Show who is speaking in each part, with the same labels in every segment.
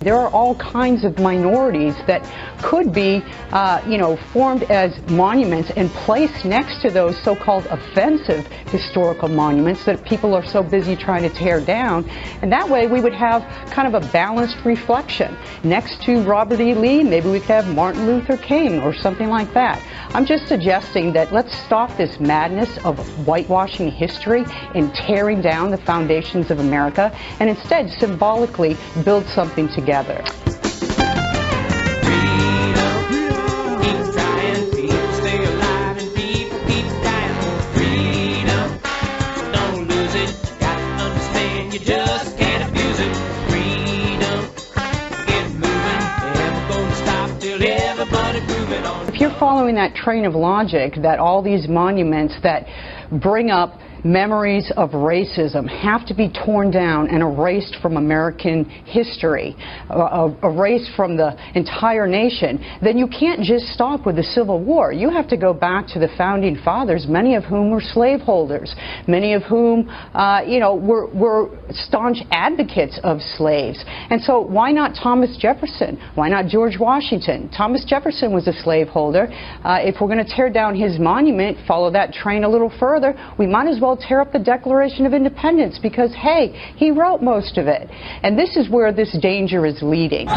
Speaker 1: There are all kinds of minorities that could be, formed as monuments and placed next to those so-called offensive historical monuments that people are so busy trying to tear down. And that way we would have kind of a balanced reflection. Next to Robert E. Lee, maybe we could have Martin Luther King or something like that. I'm just suggesting that let's stop this madness of whitewashing history and tearing down the foundations of America, and instead symbolically build something together. If you're following that train of logic that all these monuments that bring up memories of racism have to be torn down and erased from American history, erased from the entire nation, then you can't just stop with the Civil War. You have to go back to the Founding Fathers, many of whom were slaveholders, many of whom, were staunch advocates of slaves. And so why not Thomas Jefferson? Why not George Washington? Thomas Jefferson was a slaveholder. If we're going to tear down his monument, follow that train a little further, we might as well tear up the Declaration of Independence because, hey, he wrote most of it. And this is where this danger is leading.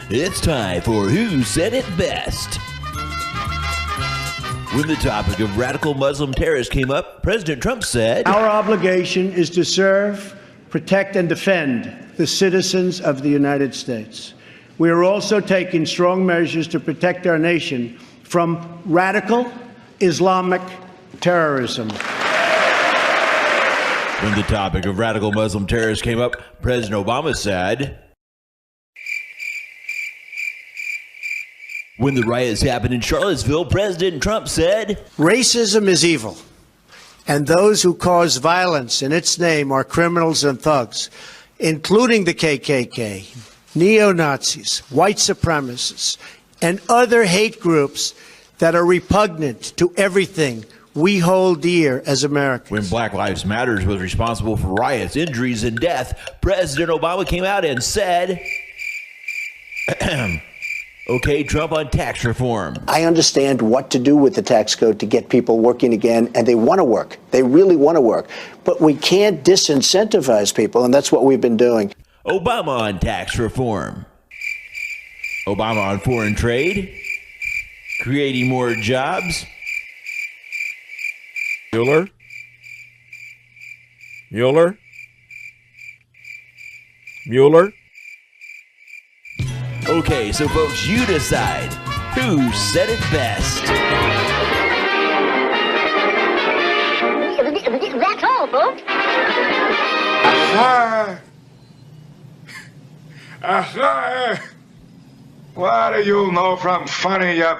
Speaker 2: It's time for Who Said It Best. When the topic of radical Muslim terrorists came up, President Trump said,
Speaker 3: "Our obligation is to serve, protect, and defend the citizens of the United States. We are also taking strong measures to protect our nation from radical Islamic terrorism."
Speaker 2: When the topic of radical Muslim terrorists came up, President Obama said, when the riots happened in Charlottesville, President Trump said,
Speaker 3: "Racism is evil, and those who cause violence in its name are criminals and thugs, including the KKK, neo-Nazis, white supremacists, and other hate groups that are repugnant to everything we hold dear as Americans."
Speaker 2: When Black Lives Matter was responsible for riots, injuries, and death, President Obama came out and said, okay, Trump on tax reform.
Speaker 4: I understand what to do with the tax code to get people working again, and they want to work. They really want to work. But we can't disincentivize people, and that's what we've been doing.
Speaker 2: Obama on tax reform. Obama on foreign trade. Creating more jobs.
Speaker 5: Mueller.
Speaker 2: Okay, so folks, you decide who said it best.
Speaker 6: That's all, folks.
Speaker 7: What do you know from funny, you